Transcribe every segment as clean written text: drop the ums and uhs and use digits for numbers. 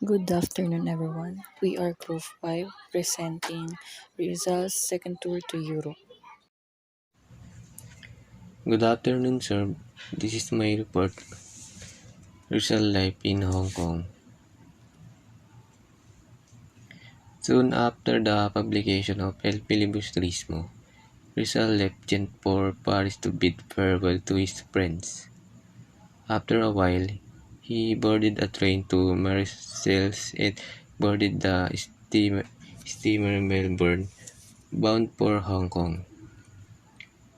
Good afternoon, everyone. We are Group 5 presenting Rizal's second tour to Europe. Good afternoon, sir. This is my report, Rizal Life in Hong Kong. Soon after the publication of El Filibusterismo, Rizal left for Paris to bid farewell to his friends. After a while, he boarded a train to Marseilles and boarded the steamer Melbourne, bound for Hong Kong.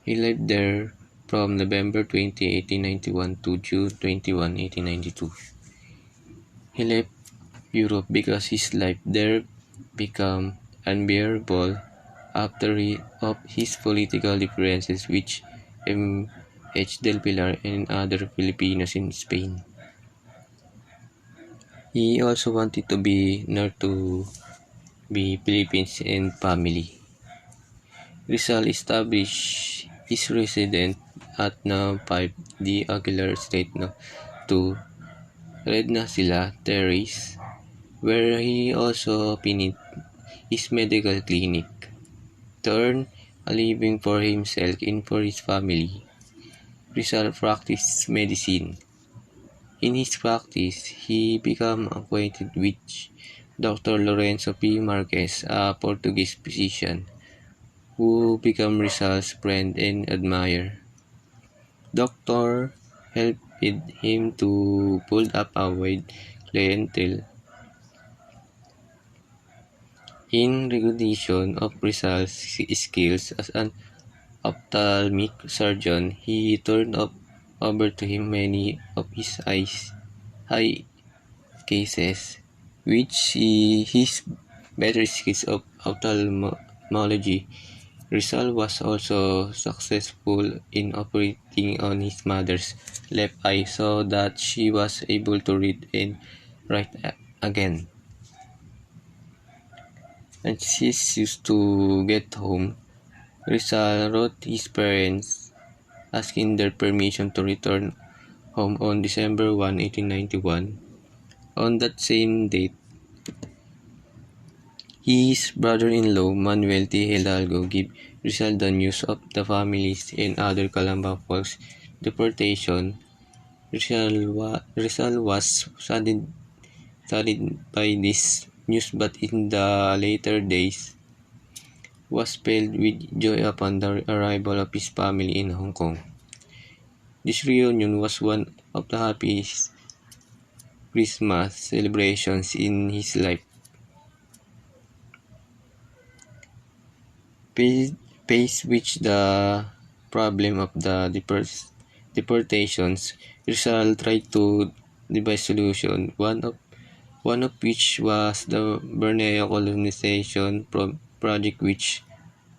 He lived there from November 20, 1891 to June 21, 1892. He left Europe because his life there became unbearable after of his political differences with M.H. Del Pilar and other Filipinos in Spain. He also wanted to be near to the Philippines and family. Rizal established his residence at No. 5 the Aguilar Street No. 2, Redna Sila Terrace, where he also opened his medical clinic, to earn a living for himself and for his family. Rizal practiced medicine. In his practice, he became acquainted with Dr. Lorenzo P. Marquez, a Portuguese physician, who became Rizal's friend and admirer. Doctor helped him to build up a wide clientele. In recognition of Rizal's skills as an ophthalmic surgeon, he turned over to him many of his eye cases, which his better skills of ophthalmology. Rizal was also successful in operating on his mother's left eye so that she was able to read and write again. And she used to get home, Rizal wrote his parents asking their permission to return home on December 1, 1891. On that same date, his brother-in-law Manuel T. Hidalgo gave Rizal the news of the family's and other Calamba folks' deportation. Rizal was saddened by this news, but in the later days was filled with joy upon the arrival of his family in Hong Kong. This reunion was one of the happiest Christmas celebrations in his life. Faced with the problem of the deportations, Rizal tried to devise solution, one of which was the Borneo colonization project, which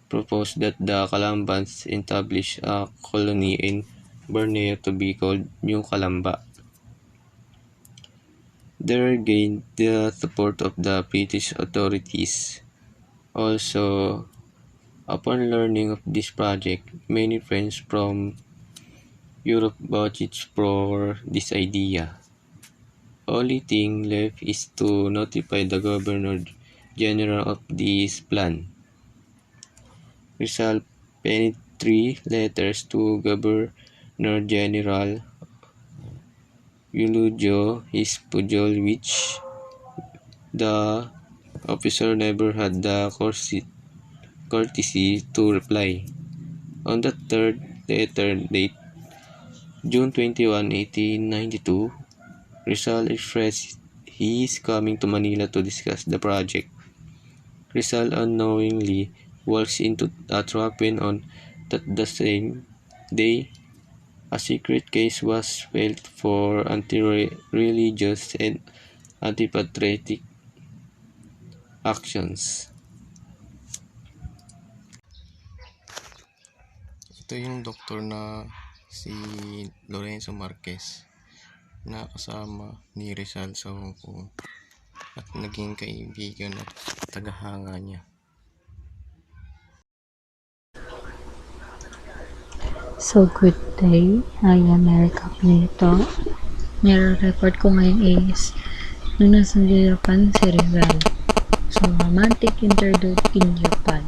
proposed that the Calambans establish a colony in Borneo to be called New Calamba. They gained the support of the British authorities. Also, upon learning of this project, many friends from Europe vouched for this idea. Only thing left is to notify the Governor General of this plan. Rizal penned 3 letters to Governor General Eulogio his Pujol, which the officer never had the courtesy to reply. On the third letter, date June 21, 1892, Rizal expressed he is coming to Manila to discuss the project. Rizal unknowingly walks into a trap when on the same day a secret case was filed for anti-religious and anti-patriotic actions. Ito yung doktor na si Lorenzo Marquez na kasama ni Rizal sa Hong Kong at naging kaibigan at tagahanga niya. So, good day. I am Erica Pinto. Nire-record ko ngayon is Nung nasa Japan si Rizal. So, romantic interlude in Japan.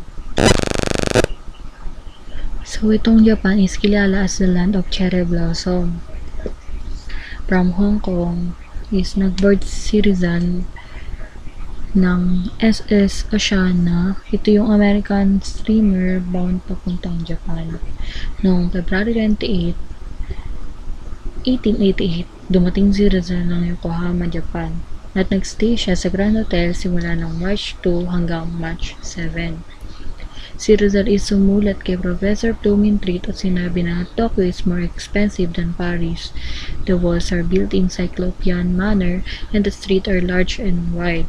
So, itong Japan is kilala as the land of cherry blossom. From Hong Kong is nagboard si Rizal ng SS Oceana. Ito yung American steamer bound papuntang Japan. Noong February 28, 1888, dumating si Rizal ng Yokohama, Japan at nagstay siya sa Grand Hotel simula ng March 2 hanggang March 7. Si Rizal is sumulat kay Professor Blumentritt at sinabi na Tokyo is more expensive than Paris. The walls are built in cyclopean manner and the streets are large and wide.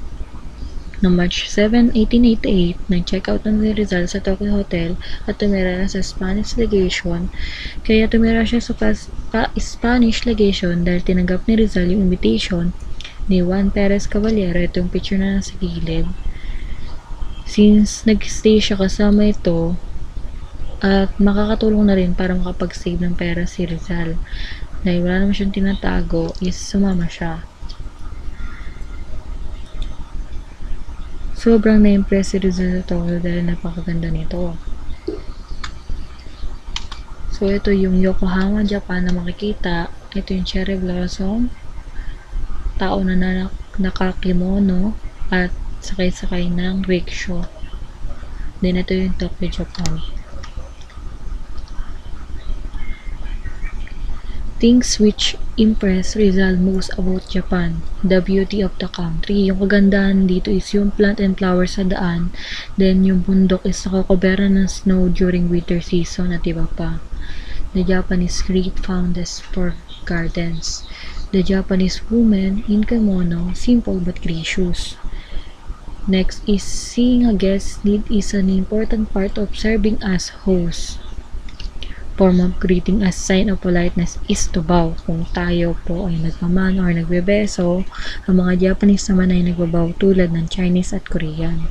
Noong March 7, 1888, nag-check out ng si Rizal sa Tokyo Hotel at tumira na sa Spanish legation. Kaya tumira siya sa Spanish legation dahil tinanggap ni Rizal yung invitation ni Juan Perez Caballero. Ito yung picture na nasa gilid. Since nag-stay siya kasama ito, at makakatulong na rin para makapag-save ng pera si Rizal. Dahil wala naman siyang tinatago, is sumama siya. Sobrang na-impress si Rizal sa Tokyo dahil napakaganda nito. So, ito yung Yokohama, Japan na makikita. Ito yung cherry blossom. Tao na nakakimono at sakay-sakay ng rickshaw. Then, ito yung Tokyo, Japan. Things which impress Rizal most about Japan. The beauty of the country. Yung kagandahan dito is yung plant and flowers sa daan. Then yung bundok is nakakobera ng snow during winter season at iba pa. The Japanese great fondness for gardens. The Japanese woman in kimono, simple but gracious. Next is seeing a guest need is an important part of serving as host. Form of greeting as sign of politeness is to bow. Kung tayo po ay nagmaman or nagbebeso, ang mga Japanese naman ay nagbabow tulad ng Chinese at Korean.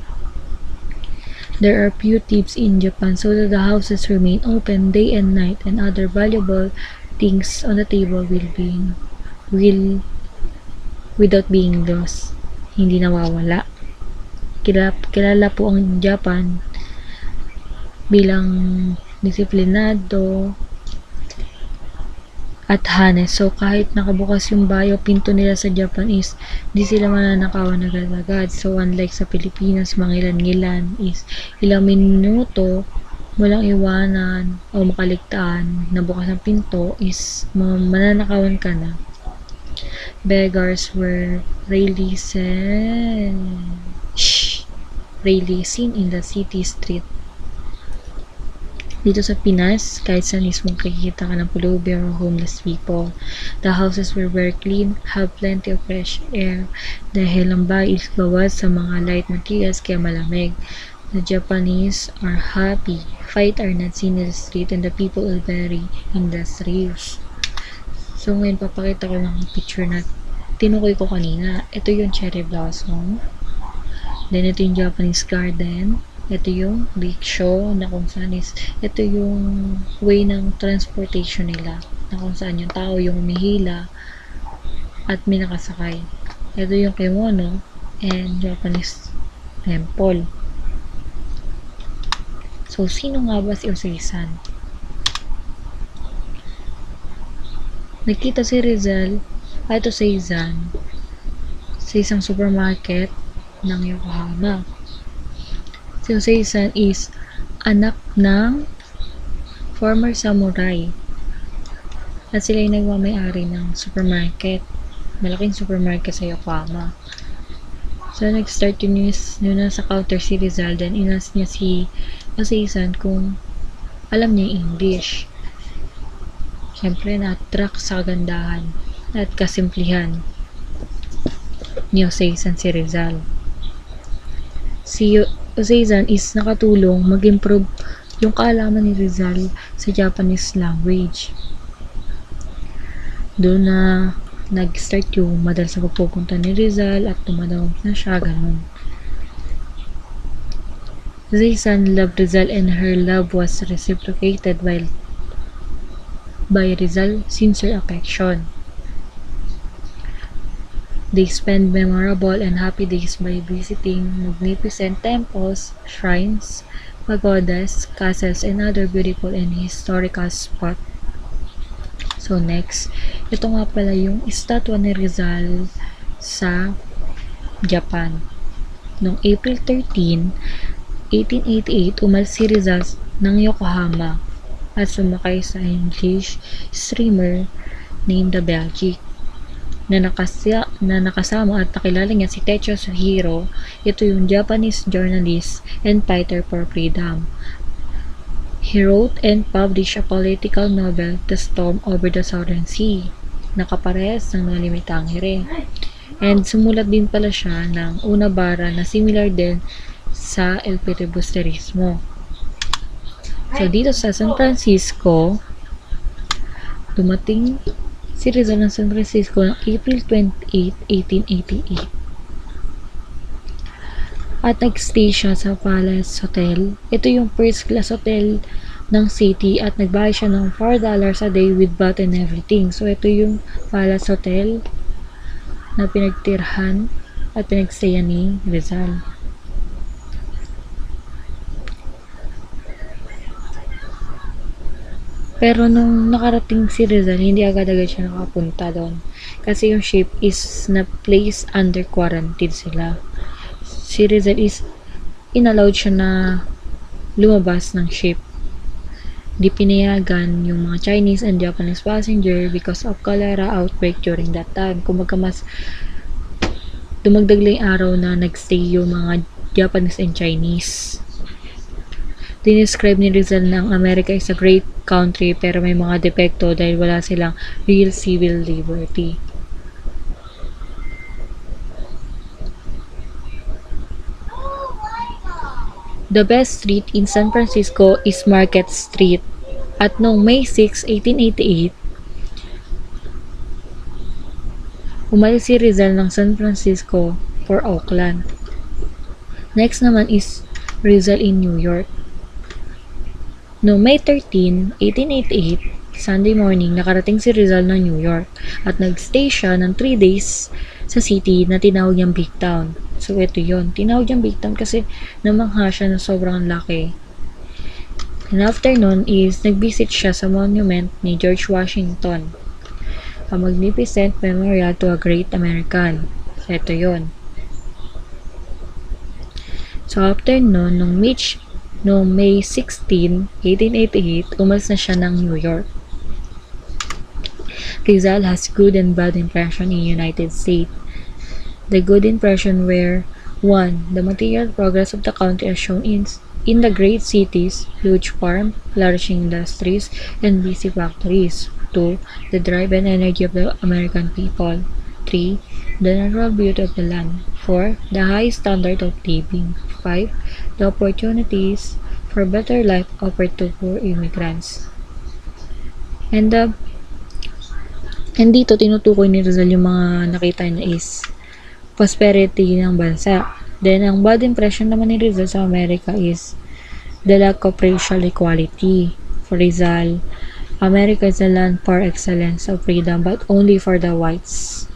There are few tips in Japan so that the houses remain open day and night and other valuable things on the table will without being lost. Hindi nawawala. Kilala po ang Japan bilang disiplinado at honest. So, kahit nakabukas yung pinto nila sa Japan is di sila mananakawan agad-agad. So, unlike sa Pilipinas, mga ilan-ilan is ilang minuto walang iwanan o makaligtaan na bukas ng pinto is mananakawan ka na. Beggars were rarely seen in the city street. Dito sa Pinas, kahit saan mismo makikita ka ng pulubi or homeless people. The houses were very clean, have plenty of fresh air. Dahil ang bahay is gawa sa mga light materials kaya malamig. The Japanese are happy. Fight are not seen in the street and the people are very industrious. So ngayon papakita ko lang ang picture na tinukoy ko kanina. Ito yung cherry blossom. Then ito yung Japanese garden. Ito yung rickshaw na kung saan is, ito yung way ng transportation nila na kung saan yung tao yung umihila at may nakasakay. Ito yung kimono and Japanese temple. So, sino nga ba si Osei-san? Nakita si Rizal at Osei-san sa isang supermarket ng Yokohama. Si Osei-san is anak ng former samurai at sila ay nagmamayari ng supermarket, malaking supermarket sa Yokohama. So nag-start yun sa counter si Rizal, then inas niya si Osei-san kung alam niya yung English. Siyempre na-attract sa kagandahan at kasimplihan ni Osei-san si Rizal. Si Osei-san is nakatulong mag-improve yung kaalaman ni Rizal sa Japanese language. Doon na nag-start yung madalas sa pagpupunta ni Rizal at tumadawag na siya, ganun. Osei-san loved Rizal and her love was reciprocated by Rizal sincere affection. They spend memorable and happy days by visiting magnificent temples, shrines, pagodas, castles, and other beautiful and historical spots. So next, ito nga pala yung estatwa ni Rizal sa Japan. Noong April 13, 1888, umalis si Rizal ng Yokohama at sumakay sa English steamer named the Belgium na nakasama at nakilala niya si Techo Suhiro. Ito yung Japanese journalist and fighter for freedom. He wrote and published a political novel, The Storm Over the Southern Sea, nakaparehas ng mga limitang hire. And sumulat din pala siya ng una bara na similar din sa El Filibusterismo. So dito sa San Francisco, dumating si Rizal ng San Francisco ng April 28, 1888. At nag-stay siya sa Palace Hotel. Ito yung first class hotel ng city at nagbayad siya ng $4 a day with bath and everything. So ito yung Palace Hotel na pinagtirhan at pinagstayan ni Rizal. Pero nung nakarating si Rizal, hindi agad-agad siya nakapunta doon. Kasi yung ship is na-place under quarantine sila. Si Rizal is inallowed siya na lumabas ng ship. Di pinayagan yung mga Chinese and Japanese passenger because of cholera outbreak during that time. Kumbaga mas dumagdag lang yung araw na nagstay yung mga Japanese and Chinese. Dinescribe ni Rizal na ang America is a great country pero may mga depekto dahil wala silang real civil liberty. The best street in San Francisco is Market Street. At noong May 6, 1888, umalis si Rizal ng San Francisco for Oakland. Next naman is Rizal in New York. Noong May 13, 1888, Sunday morning, nakarating si Rizal ng New York at nagstay siya ng 3 days sa city na tinawag niyang Big Town. So, ito yon. Tinawag niyang Big Town kasi namangha siya na sobrang laki. And after nun is, nag-visit siya sa monument ni George Washington. A magnificent memorial to a great American. So, ito yon. So, after nun, noong May 16, 1888, umalis na siya ng New York. Rizal has good and bad impression in United States. The good impression were 1. The material progress of the country as shown in the great cities, huge farm, flourishing industries, and busy factories. 2. The drive and energy of the American people. 3. The natural beauty of the land. 4. The high standard of living. 5. The opportunities for better life offered to poor immigrants. And dito tinutukoy ni Rizal yung mga nakita niya is prosperity ng bansa. Then, ang bad impression naman ni Rizal sa Amerika is the lack of racial equality. For Rizal, America is a land par excellence of freedom but only for the whites.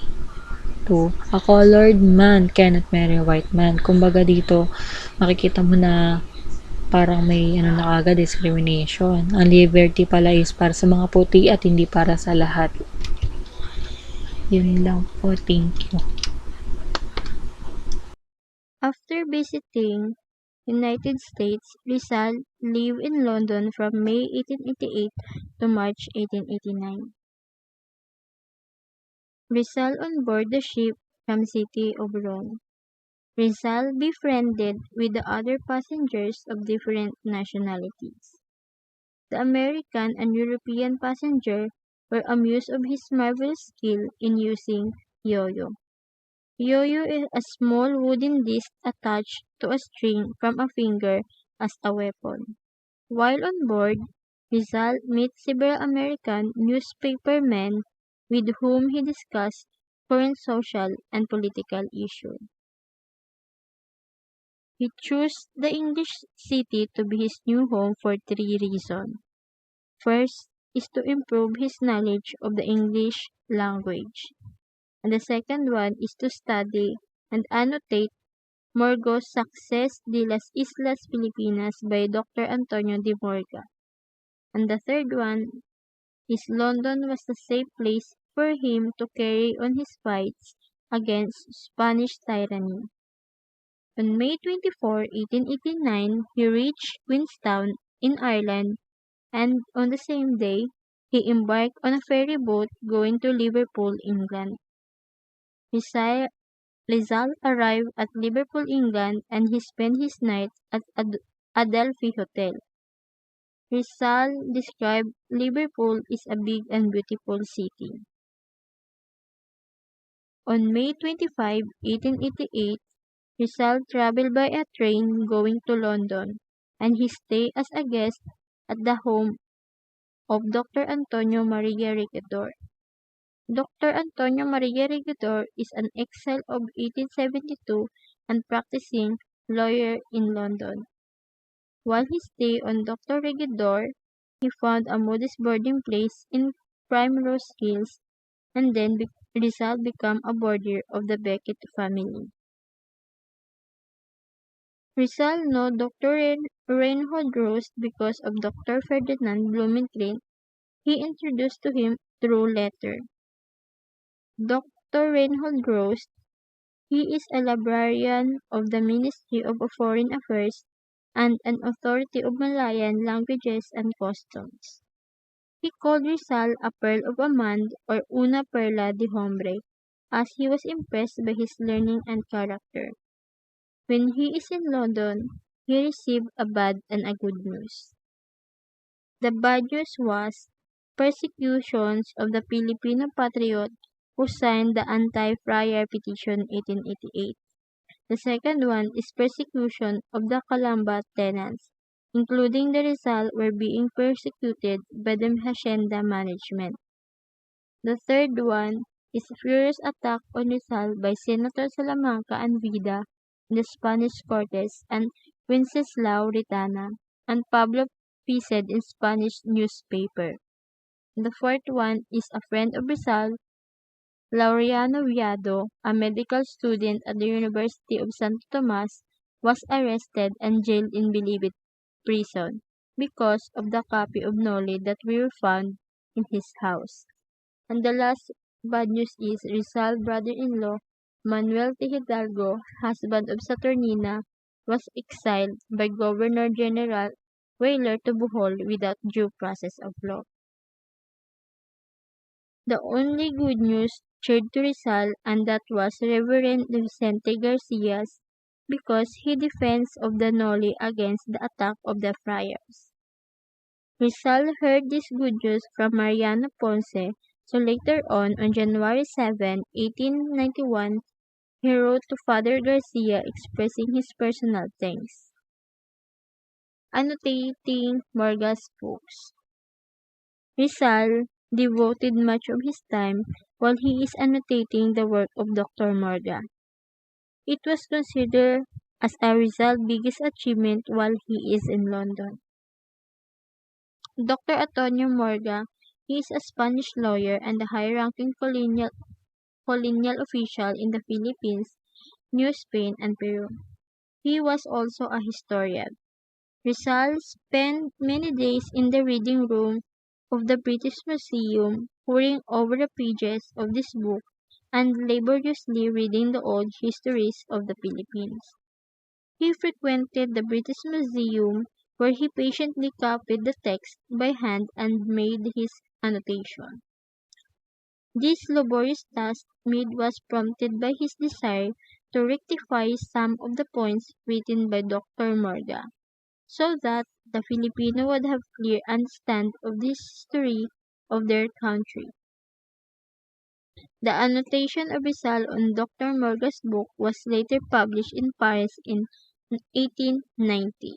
2. A colored man cannot marry a white man. Kumbaga dito, makikita mo na parang may na agad discrimination. Ang liberty pala is para sa mga puti at hindi para sa lahat. Yun lang po. Thank you. After visiting United States, Rizal lived in London from May 1888 to March 1889. Rizal on board the ship from City of Rome. Rizal befriended with the other passengers of different nationalities. The American and European passengers were amused of his marvelous skill in using yo-yo. Yo-yo is a small wooden disc attached to a string from a finger as a weapon. While on board, Rizal met several American newspapermen with whom he discussed current social and political issues. He chose the English city to be his new home for 3 reasons. First is to improve his knowledge of the English language. and the second one is to study and annotate Morgo's Success de las Islas Filipinas by Dr. Antonio de Morga. And the third one is London was a safe place for him to carry on his fights against Spanish tyranny. On May 24, 1889, he reached Queenstown in Ireland, and on the same day, he embarked on a ferry boat going to Liverpool, England. Rizal arrived at Liverpool, England, and he spent his night at Adelphi Hotel. Rizal described Liverpool as a big and beautiful city. On May 25, 1888, Rizal traveled by a train going to London, and he stayed as a guest at the home of Dr. Antonio Maria Regidor. Dr. Antonio Maria Regidor is an exile of 1872 and practicing lawyer in London. While he stayed on Dr. Regidor, he found a modest boarding place in Primrose Hills, and then Rizal became a boarder of the Beckett family. Rizal knew Dr. Reinhold Rose because of Dr. Ferdinand Blumentritt he introduced to him through letter. Dr. Reinhold Rose, he is a librarian of the Ministry of Foreign Affairs and an authority of Malayan languages and customs. He called Rizal a pearl of a man or una perla de hombre, as he was impressed by his learning and character. When he is in London, he received a bad and a good news. The bad news was persecutions of the Filipino patriot who signed the anti-friar petition 1888. The second one is persecution of the Calamba tenants, including the Rizal, were being persecuted by the hacienda management. The third one is furious attack on Rizal by Senator Salamanca and Vida in the Spanish Cortes and Wenceslao Ritana and Pablo Pised in Spanish newspaper. The fourth one is a friend of Rizal, Laureano Viado, a medical student at the University of Santo Tomas, was arrested and jailed in Bilibid prison because of the copy of knowledge that were found in his house. And the last bad news is Rizal brother-in-law, Manuel T. Hidalgo, husband of Saturnina, was exiled by Governor General Weyler to Bohol without due process of law. The only good news cheered to Rizal, and that was Reverend Vicente Garcias, because he defends of the Noli against the attack of the friars. Rizal heard this good news from Mariano Ponce, so later on January 7, 1891, he wrote to Father Garcia expressing his personal thanks. Annotating Morga's books. Rizal devoted much of his time while he is annotating the work of Dr. Morga. It was considered as a Rizal's biggest achievement while he is in London. Dr. Antonio Morga, he is a Spanish lawyer and a high-ranking colonial official in the Philippines, New Spain, and Peru. He was also a historian. Rizal spent many days in the reading room of the British Museum, poring over the pages of this book and laboriously reading the old histories of the Philippines. He frequented the British Museum, where he patiently copied the text by hand and made his annotation. This laborious task made was prompted by his desire to rectify some of the points written by Dr. Morga, so that the Filipino would have clear understand of the history of their country. The annotation of Rizal on Dr. Morga's book was later published in Paris in 1890.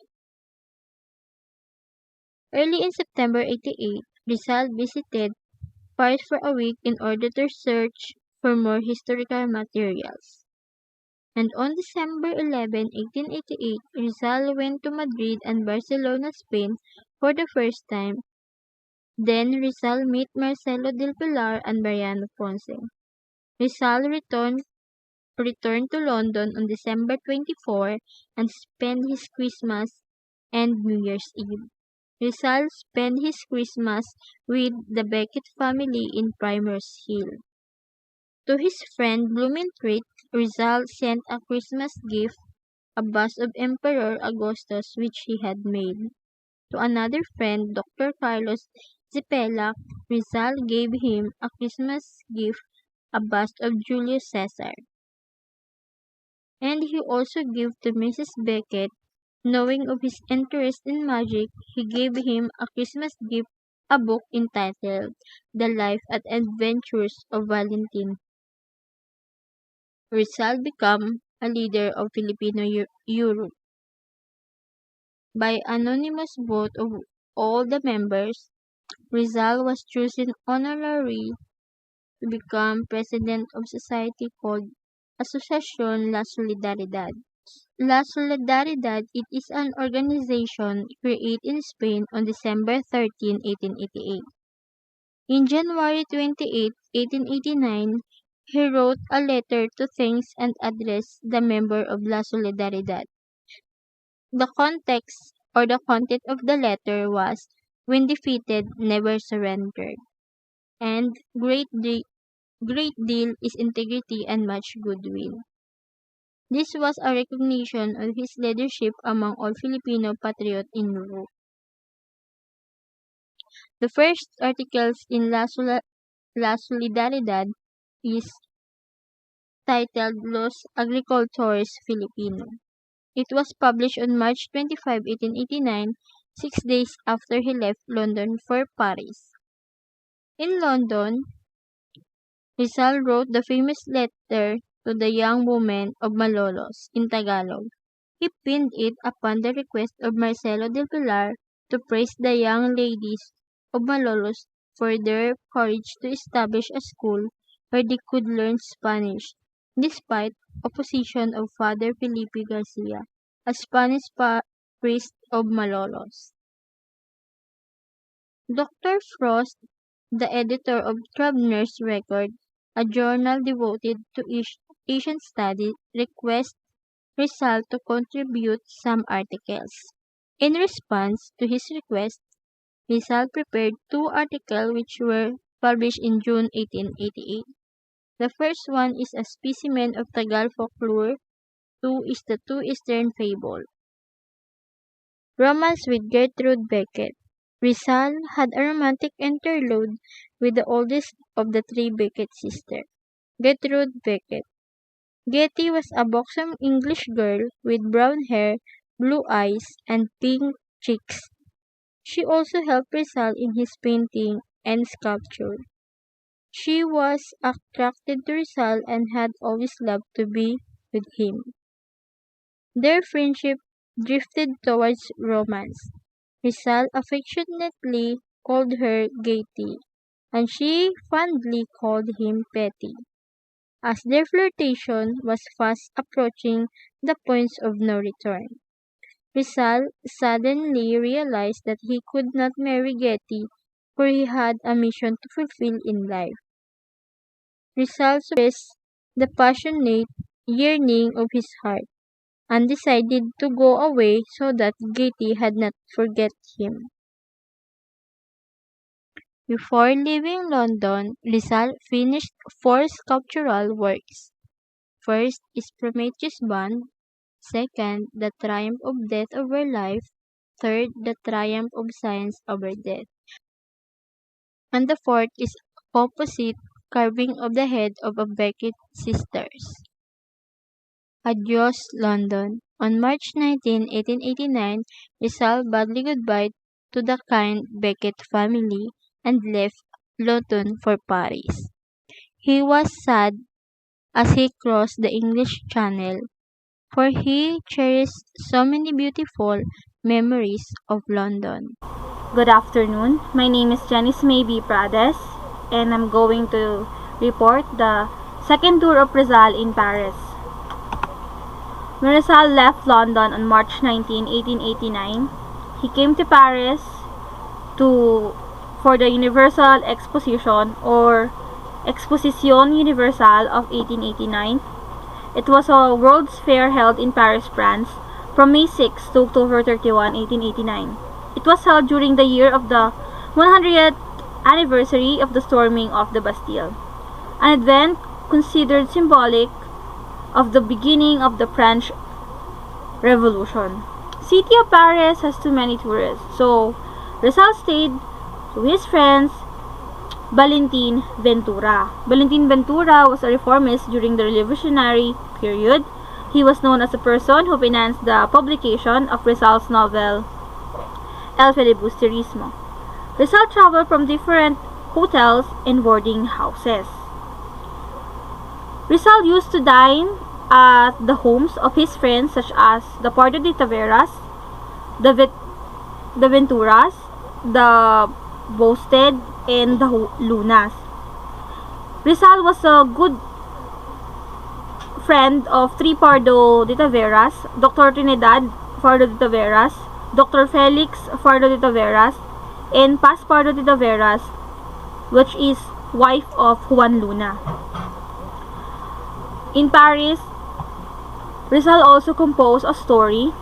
Early in September 88, Rizal visited Paris for a week in order to search for more historical materials. And on December 11, 1888, Rizal went to Madrid and Barcelona, Spain for the first time. Then Rizal met Marcelo del Pilar and Mariano Ponce. Rizal returned to London on December 24 and spent his Christmas and New Year's Eve. Rizal spent his Christmas with the Beckett family in Primrose Hill. To his friend Blumentritt, Rizal sent a Christmas gift, a bust of Emperor Augustus which he had made. To another friend, Dr. Carlos Zipelac, Rizal gave him a Christmas gift, a bust of Julius Caesar. And he also gave to Mrs. Beckett, knowing of his interest in magic, he gave him a Christmas gift, a book entitled The Life and Adventures of Valentine. Rizal became a leader of Filipino Europe. By anonymous vote of all the members, Rizal was chosen honorary to become president of society called Asociación La Solidaridad. La Solidaridad, it is an organization created in Spain on December 13, 1888. In January 28, 1889, he wrote a letter to thanks and address the member of La Solidaridad. The context or the content of the letter was, "When defeated, never surrender," and great deal is integrity and much goodwill. This was a recognition of his leadership among all Filipino patriots in Europe. The first articles in La Solidaridad is titled Los Agricultores Filipino. It was published on March 25, 1889, 6 days after he left London for Paris. In London, Rizal wrote the famous letter to the young women of Malolos in Tagalog. He pinned it upon the request of Marcelo del Pilar to praise the young ladies of Malolos for their courage to establish a school where they could learn Spanish, despite opposition of Father Felipe Garcia, a Spanish priest of Malolos. Dr. Frost, the editor of Traveler's Record, a journal devoted to Asian studies, requests Rizal to contribute some articles. In response to his request, Rizal prepared 2 articles which were published in June 1888. The first one is a specimen of Tagal folklore, 2 is the Two Eastern Fable. Romance with Gertrude Beckett. Rizal had a romantic interlude with the oldest of the 3 Beckett sisters, Gertrude Beckett. Getty was a buxom English girl with brown hair, blue eyes, and pink cheeks. She also helped Rizal in his painting and sculpture. She was attracted to Rizal and had always loved to be with him. Their friendship drifted towards romance. Rizal affectionately called her Getty, and she fondly called him Petty. As their flirtation was fast approaching the points of no return, Rizal suddenly realized that he could not marry Getty, for he had a mission to fulfill in life. Rizal suppressed the passionate yearning of his heart, and decided to go away so that Getty had not forget him. Before leaving London, Rizal finished 4 sculptural works. First is Prometheus Bond, second, The Triumph of Death over Life, third, The Triumph of Science over Death, and the fourth is composite carving of the head of a Beckett sisters. Adios, London. On March 19, 1889, Rizal bade goodbye to the kind Beckett family and left London for Paris. He was sad as he crossed the English Channel, for he cherished so many beautiful memories of London. Good afternoon. My name is Janice Maybe Prades, and I'm going to report the second tour of Rizal in Paris. When Rizal left London on March 19, 1889, he came to Paris for the Universal Exposition or Exposition Universelle of 1889. It was a World's Fair held in Paris, France, from May 6 to October 31, 1889. It was held during the year of the 100th anniversary of the storming of the Bastille, an event considered symbolic of the beginning of the French Revolution. City of Paris has too many tourists, so Rizal stayed to his friends Valentin Ventura. Valentin Ventura was a reformist during the revolutionary period. He was known as a person who financed the publication of Rizal's novel El Filibusterismo. Rizal traveled from different hotels and boarding houses. Rizal used to dine at the homes of his friends such as the Pardo de Taveras, the Venturas, the Boasted, and the Lunas. Rizal was a good friend of three Pardo de Taveras, Dr. Trinidad Pardo de Taveras, Dr. Felix Pardo de Taveras, and Paz Pardo de Taveras, which is wife of Juan Luna. In Paris, Rizal also composed a story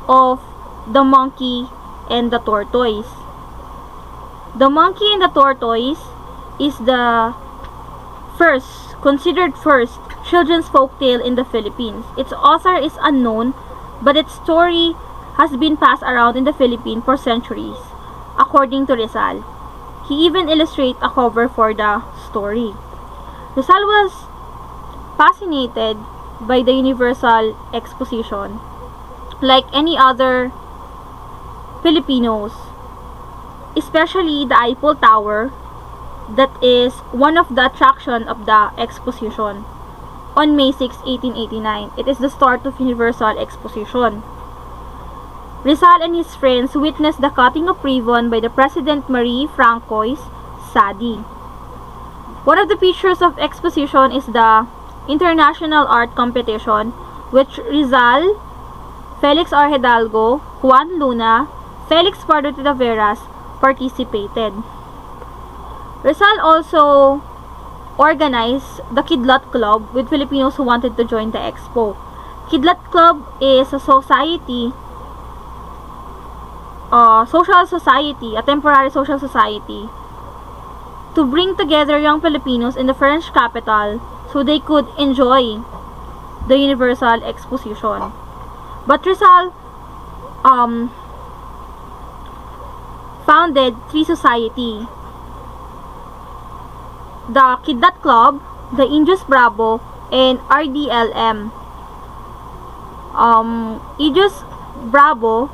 of the monkey and the tortoise. The Monkey and the Tortoise is the considered first children's folk tale in the Philippines. Its author is unknown, but its story has been passed around in the Philippines for centuries, according to Rizal. He even illustrated a cover for the story. Rizal was fascinated by the Universal Exposition, like any other Filipinos, especially the Eiffel Tower, that is one of the attractions of the exposition. On May 6, 1889, it is the start of Universal Exposition. Rizal and his friends witnessed the cutting of ribbon by the President Marie Francois Sadi. One of the features of exposition is the International Art Competition, which Rizal, Felix R. Hidalgo, Juan Luna, Felix Pardo de Taveras participated. Rizal also organized the Kidlat Club with Filipinos who wanted to join the expo. Kidlat Club is a a temporary social society to bring together young Filipinos in the French capital so they could enjoy the Universal Exposition. But Rizal founded three society: the Kidlat Club, the Indios Bravo, and RDLM. Indios Bravo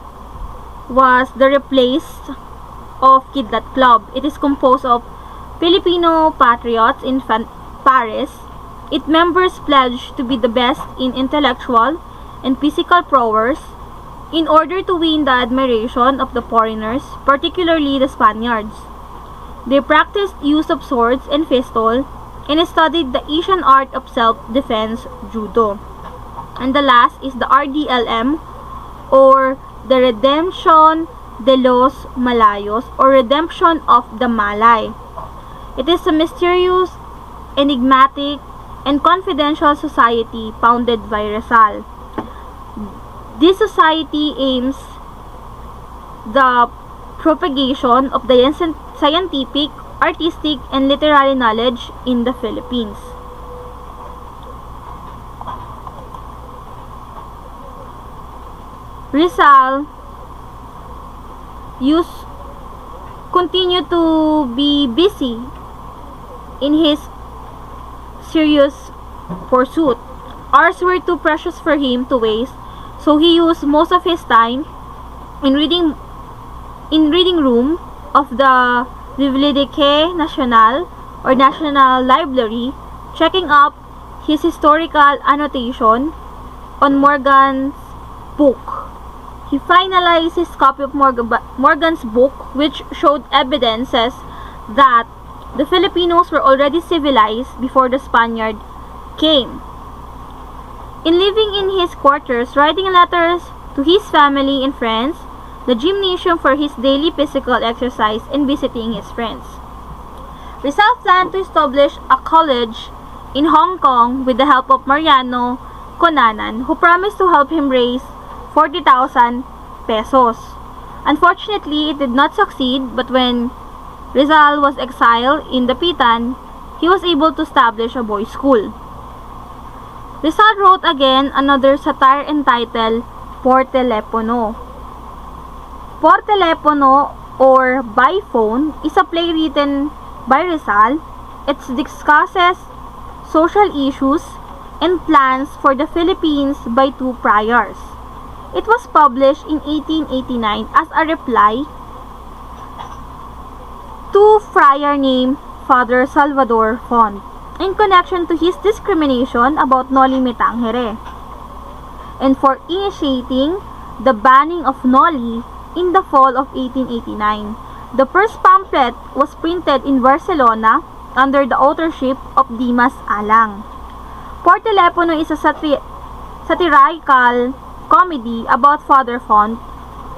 was the replace of Kidlat Club. It is composed of Filipino patriots in Paris. Its members pledged to be the best in intellectual and physical prowess in order to win the admiration of the foreigners, particularly the Spaniards. They practiced use of swords and pistol and studied the Asian art of self-defense, judo. And the last is the RDLM, or the Redemption de los Malayos, or Redemption of the Malay. It is a mysterious, enigmatic, and confidential society founded by Rizal. This society aims the propagation of the scientific, artistic, and literary knowledge in the Philippines. Rizal continued to be busy in his serious pursuit. Hours were too precious for him to waste, so he used most of his time in reading room of the Bibliothèque Nationale, or National Library, checking up his historical annotation on Morgan's book. He finalized his copy of Morgan's book, which showed evidences that the Filipinos were already civilized before the Spaniard came. In living in his quarters, writing letters to his family and friends, the gymnasium for his daily physical exercise, and visiting his friends. Rizal planned to establish a college in Hong Kong with the help of Mariano Conanan, who promised to help him raise 40,000 pesos. Unfortunately, it did not succeed, but when Rizal was exiled in Dapitan, he was able to establish a boys' school. Rizal wrote again another satire entitled Por Telepono. Por Telepono or By Phone is a play written by Rizal. It discusses social issues and plans for the Philippines by two friars. It was published in 1889 as a reply to friar named Father Salvador Font in connection to his discrimination about Noli Me Tangere and for initiating the banning of Noli in the fall of 1889. The first pamphlet was printed in Barcelona under the authorship of Dimas Alang. Por Telepono is a satirical comedy about Father Font,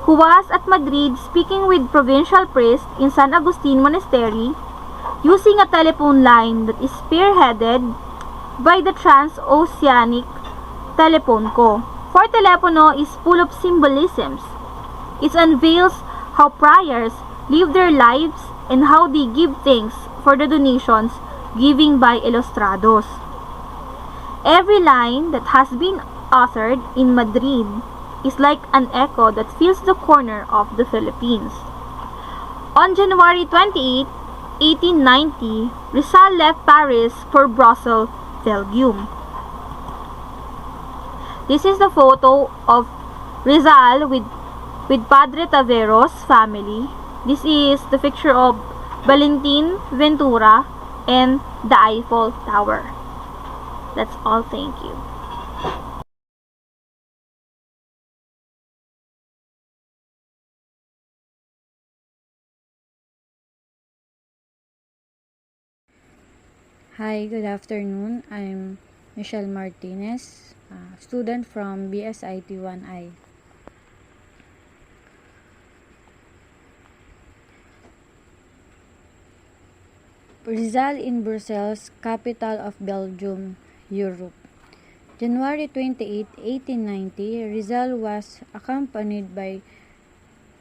who was at Madrid speaking with provincial priests in San Agustin Monastery using a telephone line that is spearheaded by the Transoceanic Telephone Co. For Telepono is full of symbolisms. It unveils how friars live their lives and how they give thanks for the donations given by ilustrados. Every line that has been authored in Madrid is like an echo that fills the corner of the Philippines. On January 28, 1890, Rizal left Paris for Brussels, Belgium. This is the photo of Rizal with Padre Tavero's family. This is the picture of Valentin Ventura and the Eiffel Tower. That's all. Thank you. Hi, good afternoon. I'm Michelle Martinez, student from BSIT 1I. Rizal in Brussels, capital of Belgium, Europe. January 28, 1890, Rizal was accompanied by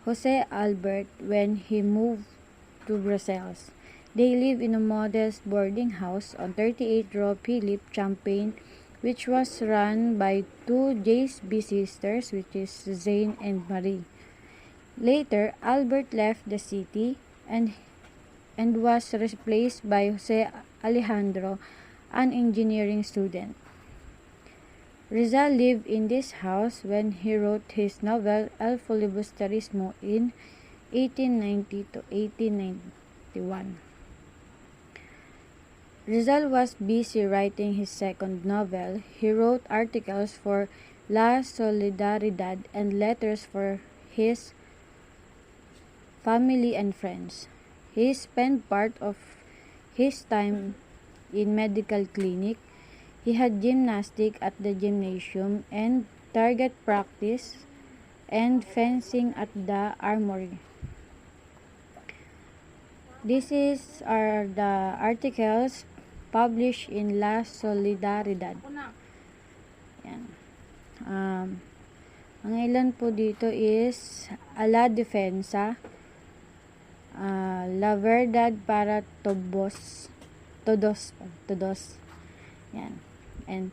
Jose Albert when he moved to Brussels. They live in a modest boarding house on 38 Rue Philippe Champagne, which was run by two JB sisters, which is Zane and Marie. Later, Albert left the city and was replaced by Jose Alejandro, an engineering student. Rizal lived in this house when he wrote his novel El Filibusterismo in 1890 to 1891. Rizal was busy writing his second novel. He wrote articles for La Solidaridad and letters for his family and friends. He spent part of his time in medical clinic. He had gymnastics at the gymnasium and target practice and fencing at the armory. These are the articles published in La Solidaridad. Yan. Ang ilan po dito is A la Defensa, La Verdad para Todos. Yan. And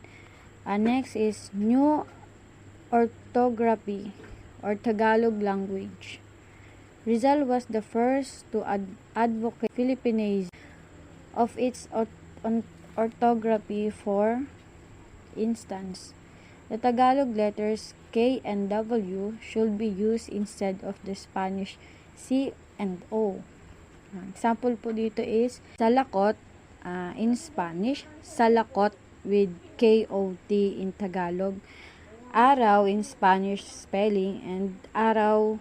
next is New Orthography or Tagalog language. Rizal was the first to advocate Philippinization of its orthography. For instance, the Tagalog letters K and W should be used instead of the Spanish C and O. Example po dito is salakot in Spanish, salakot with K-O-T in Tagalog, araw in Spanish spelling, and araw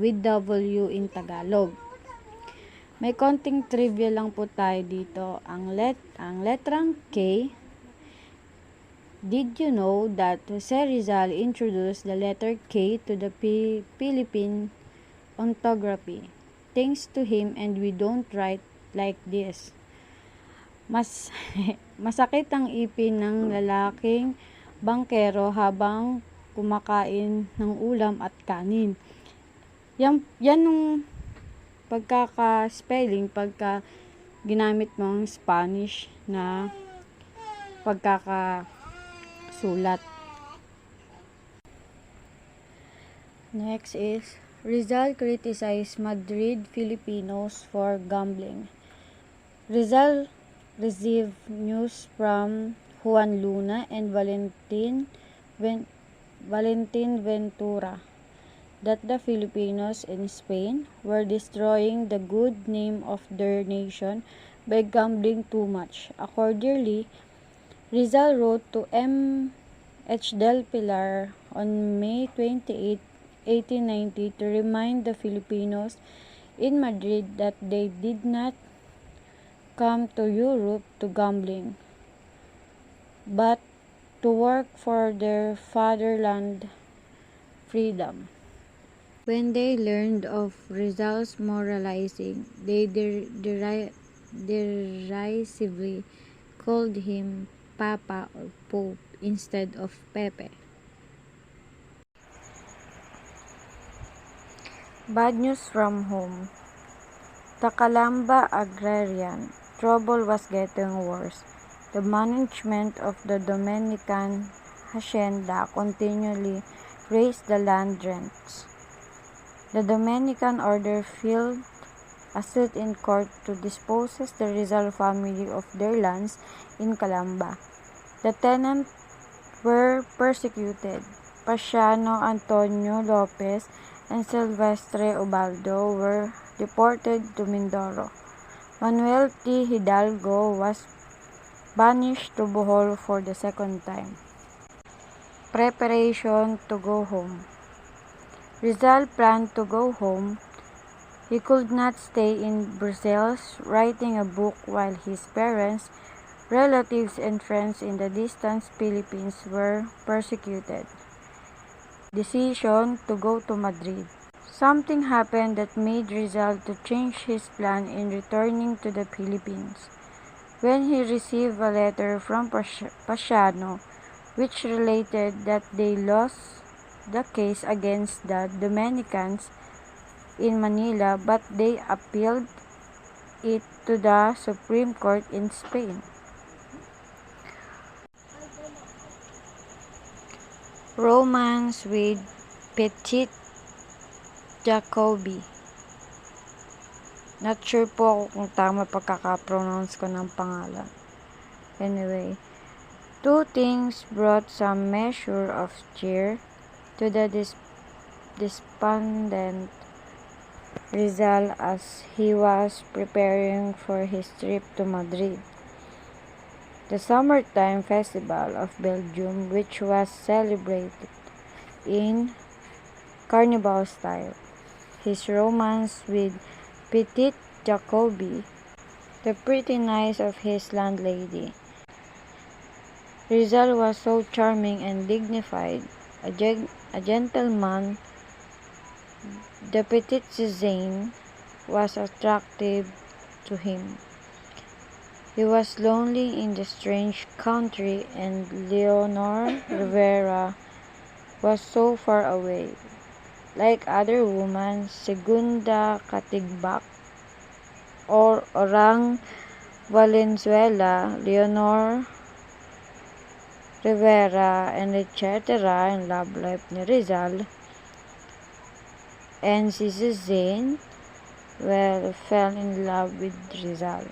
with W in Tagalog. May konting trivia lang po tayo dito. Ang letrang K, did you know that Jose Rizal introduced the letter K to the Philippine orthography? Thanks to him, and we don't write like this. Masakit ang ipin ng lalaking bangkero habang kumakain ng ulam at kanin. Yan yung pagkaka-spelling, pagka ginamit mong Spanish na pagkakasulat. Next is, Rizal criticized Madrid Filipinos for gambling. Rizal received news from Juan Luna and Valentin Ventura that the Filipinos in Spain were destroying the good name of their nation by gambling too much. Accordingly, Rizal wrote to M. H. Del Pilar on May 28, 1890 to remind the Filipinos in Madrid that they did not come to Europe to gambling, but to work for their fatherland freedom. When they learned of Rizal's moralizing, they derisively called him Papa or Pope instead of Pepe. Bad news from home. The Calamba agrarian trouble was getting worse. The management of the Dominican hacienda continually raised the land rents. The Dominican order filed a suit in court to dispose the Rizal family of their lands in Calamba. The tenants were persecuted. Pasiano Antonio Lopez and Silvestre Ubaldo were deported to Mindoro. Manuel T. Hidalgo was banished to Bohol for the second time. Preparation to go home. Rizal planned to go home. He could not stay in Brussels writing a book while his parents, relatives, and friends in the distant Philippines were persecuted. Decision to go to Madrid. Something happened that made Rizal to change his plan in returning to the Philippines. When he received a letter from Pasiano, which related that they lost the case against the Dominicans in Manila, but they appealed it to the Supreme Court in Spain. Romance with Petit Jacobi. Not sure po kung tama pagkaka-pronounce ko ng pangalan. Anyway, two things brought some measure of cheer to the despondent Rizal as he was preparing for his trip to Madrid. The summertime festival of Belgium, which was celebrated in carnival style. His romance with Petit Jacobi, the pretty niece of his landlady. Rizal was so charming and dignified, a gentleman. The Petit Suzanne was attractive to him. He was lonely in the strange country, and Leonor Rivera was so far away. Like other women, Segunda Katigbak or Orang Valenzuela, Leonor Rivera, and etc. in love life ni Rizal, and si Suzanne, fell in love with Rizal.